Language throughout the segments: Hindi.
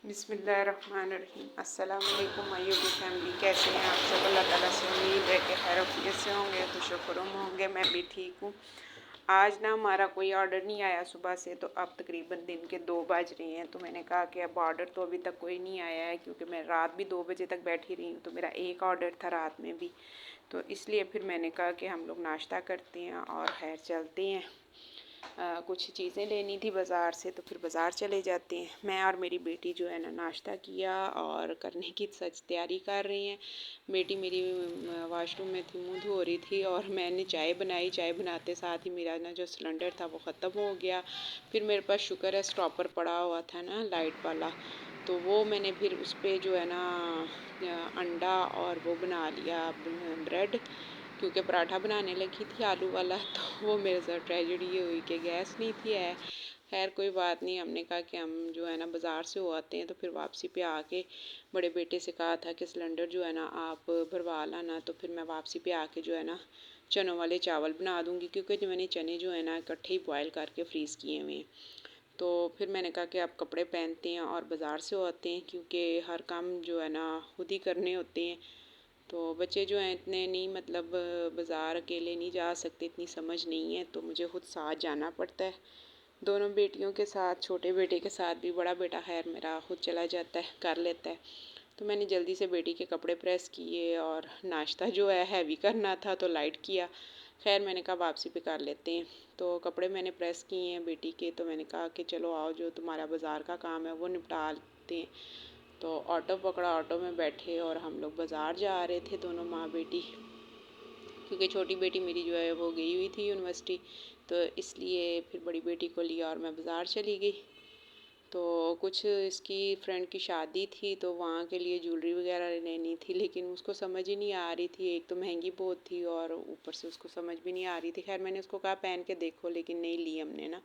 बिस्मिल्लाहिर्रहमानिर्रहीम। अस्सलाम वालेकुम माय यूट्यूब फैमिली, कैसे हैं आप सब? अल्लाह ताला से उम्मीद है कि खैर आफियत से होंगे, खुशो होंगे। मैं भी ठीक हूँ। आज ना हमारा कोई ऑर्डर नहीं आया सुबह से, तो अब तकरीबन दिन के 2 बज रहे हैं। तो मैंने कहा कि अब ऑर्डर तो अभी तक कोई नहीं आया है, क्योंकि मैं रात भी 2 बजे तक बैठी रही हूँ। तो मेरा एक ऑर्डर था रात में भी, तो इसलिए फिर मैंने कहा कि हम लोग नाश्ता करते हैं और खैर चलते हैं। कुछ चीज़ें लेनी थी बाज़ार से, तो फिर बाज़ार चले जाते हैं। मैं और मेरी बेटी जो है ना नाश्ता किया और करने की सच तैयारी कर रही हैं। बेटी मेरी वाशरूम में थी, मुँह धो रही थी और मैंने चाय बनाई। चाय बनाते साथ ही मेरा ना जो सिलेंडर था वो ख़त्म हो गया। फिर मेरे पास शुक्र है स्टॉपर पड़ा हुआ था ना लाइट वाला, तो वो मैंने फिर उस पर जो है ना अंडा और वो बना लिया ब्रेड, क्योंकि पराठा बनाने लगी थी आलू वाला। तो वो मेरे साथ ट्रेजेडी ये हुई कि गैस नहीं थी है। खैर कोई बात नहीं, हमने कहा कि हम जो है ना बाज़ार से हो आते हैं। तो फिर वापसी पे आके बड़े बेटे से कहा था कि सिलेंडर जो है ना आप भरवा लाना। तो फिर मैं वापसी पे आके जो है ना चनों वाले चावल बना दूँगी, क्योंकि जो मैंने चने जो है ना इकट्ठे ही बॉयल करके फ्रीज़ किए हुए हैं। तो फिर मैंने कहा कि आप कपड़े पहनते हैं और बाज़ार से हो आते हैं, क्योंकि हर काम जो है ना खुद ही करने होते हैं। तो बच्चे जो हैं इतने नहीं, मतलब बाज़ार अकेले नहीं जा सकते, इतनी समझ नहीं है, तो मुझे खुद साथ जाना पड़ता है। दोनों बेटियों के साथ, छोटे बेटे के साथ भी, बड़ा बेटा खैर मेरा खुद चला जाता है, कर लेता है। तो मैंने जल्दी से बेटी के कपड़े प्रेस किए और नाश्ता जो है हैवी करना था तो लाइट किया। खैर मैंने कहा वापसी पे कर लेते हैं। तो कपड़े मैंने प्रेस किए हैं बेटी के, तो मैंने कहा कि चलो आओ, जो तुम्हारा बाज़ार का काम है वो निपटा लेते हैं। तो ऑटो पकड़ा, ऑटो में बैठे और हम लोग बाज़ार जा रहे थे, दोनों माँ बेटी, क्योंकि छोटी बेटी मेरी जो है वो गई हुई थी यूनिवर्सिटी। तो इसलिए फिर बड़ी बेटी को लिया और मैं बाज़ार चली गई। तो कुछ इसकी फ्रेंड की शादी थी, तो वहाँ के लिए ज्वेलरी वगैरह लेनी थी, लेकिन उसको समझ ही नहीं आ रही थी। एक तो महंगी बहुत थी और ऊपर से उसको समझ भी नहीं आ रही थी। खैर मैंने उसको कहा पहन के देखो, लेकिन नहीं ली हमने ना।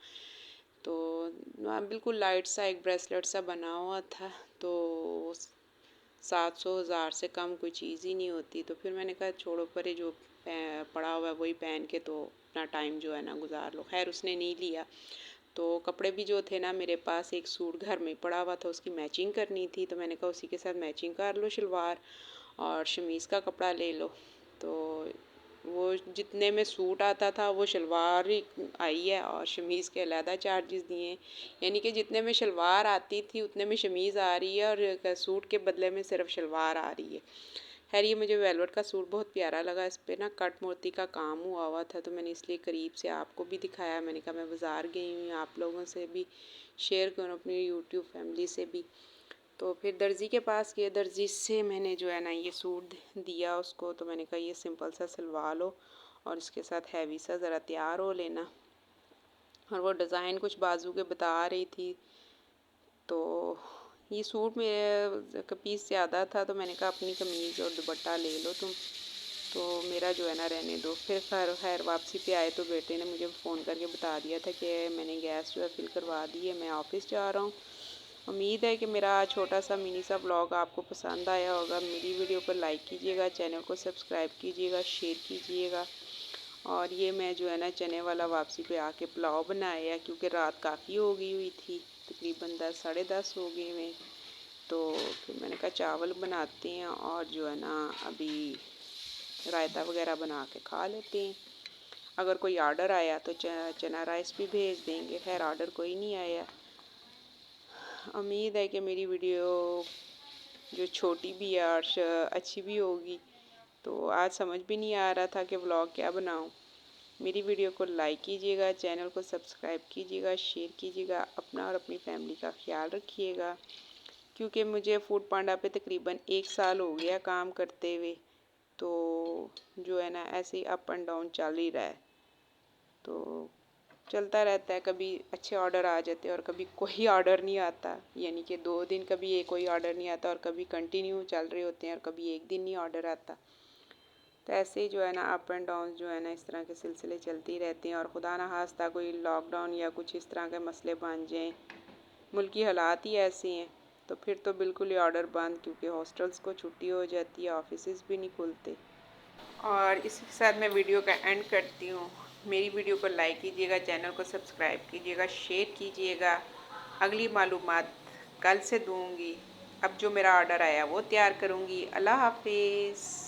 तो बिल्कुल लाइट सा एक ब्रेसलेट सा बना हुआ था, तो 700 हज़ार से कम कोई चीज़ ही नहीं होती। तो फिर मैंने कहा छोड़ो परे, जो पड़ा हुआ है वही पहन के तो अपना टाइम जो है ना गुजार लो। खैर उसने नहीं लिया। तो कपड़े भी जो थे ना मेरे पास, एक सूट घर में पड़ा हुआ था, उसकी मैचिंग करनी थी। तो मैंने कहा उसी के साथ मैचिंग कर लो, शलवार और शमीज़ का कपड़ा ले लो। तो वो जितने में सूट आता था वो शलवार ही आई है और शमीज़ के अलहदा चार्जेस दिए हैं। यानी कि जितने में शलवार आती थी उतने में शमीज़ आ रही है और सूट के बदले में सिर्फ शलवार आ रही है। खैर ये मुझे वेलवेट का सूट बहुत प्यारा लगा, इस पर ना कट मोती का काम हुआ था, तो मैंने इसलिए करीब से आपको भी दिखाया। मैंने कहा मैं बाज़ार गई हुई, आप लोगों से भी शेयर करूँ, अपनी यूट्यूब फैमिली से भी। तो फिर दर्जी के पास गए, दर्जी से मैंने जो है ना ये सूट दिया उसको। तो मैंने कहा ये सिंपल सा सिलवा लो और इसके साथ हैवी सा ज़रा तैयार हो लेना। और वो डिज़ाइन कुछ बाजू के बता रही थी। तो ये सूट मेरे का पीस ज़्यादा था, तो मैंने कहा अपनी कमीज़ और दुपट्टा ले लो तुम, तो मेरा जो है ना रहने दो। फिर खैर वापसी पे आए तो बेटे ने मुझे फ़ोन करके बता दिया था कि मैंने गैस जो है फिल करवा दी है, मैं ऑफ़िस जा रहा हूँ। उम्मीद है कि मेरा छोटा सा मिनी सा ब्लॉग आपको पसंद आया होगा। मेरी वीडियो को लाइक कीजिएगा, चैनल को सब्सक्राइब कीजिएगा, शेयर कीजिएगा। और ये मैं जो है ना चने वाला वापसी पे आके पुलाव बनाया, क्योंकि रात काफ़ी हो गई हुई थी, तकरीबन 10 साढ़े 10 हो गए हुए। तो फिर मैंने कहा चावल बनाते हैं और जो है ना अभी रायता वगैरह बना के खा लेते हैं। अगर कोई ऑर्डर आया तो चना राइस भी भेज देंगे। खैर ऑर्डर कोई नहीं आया। उम्मीद है कि मेरी वीडियो जो छोटी भी है और अच्छी भी होगी। तो आज समझ भी नहीं आ रहा था कि व्लॉग क्या बनाऊं। मेरी वीडियो को लाइक कीजिएगा, चैनल को सब्सक्राइब कीजिएगा, शेयर कीजिएगा। अपना और अपनी फैमिली का ख्याल रखिएगा, क्योंकि मुझे फूड पांडा पे तकरीबन 1 साल हो गया काम करते हुए। तो जो है ना ऐसे ही अप एंड डाउन चल ही रहा है, तो चलता रहता है। कभी अच्छे ऑर्डर आ जाते हैं और कभी कोई ऑर्डर नहीं आता, यानी कि 2 दिन कभी कोई ऑर्डर नहीं आता और कभी कंटिन्यू चल रहे होते हैं और कभी 1 दिन नहीं ऑर्डर आता। तो ऐसे ही जो है ना अप एंड डाउन जो है ना इस तरह के सिलसिले चलते ही रहते हैं। और खुदा ना खास्ता कोई लॉकडाउन या कुछ इस तरह के मसले बन जाएँ, मुल्की हालात ही ऐसे हैं, तो फिर तो बिल्कुल ही ऑर्डर बंद, क्योंकि हॉस्टल्स को छुट्टी हो जाती है, ऑफिसेज़ भी नहीं खुलते। और इसी के साथ मैं वीडियो का एंड करती हूँ। मेरी वीडियो को लाइक कीजिएगा, चैनल को सब्सक्राइब कीजिएगा, शेयर कीजिएगा। अगली मालूमात कल से दूँगी। अब जो मेरा ऑर्डर आया वो तैयार करूँगी। अल्लाह हाफ़िज़।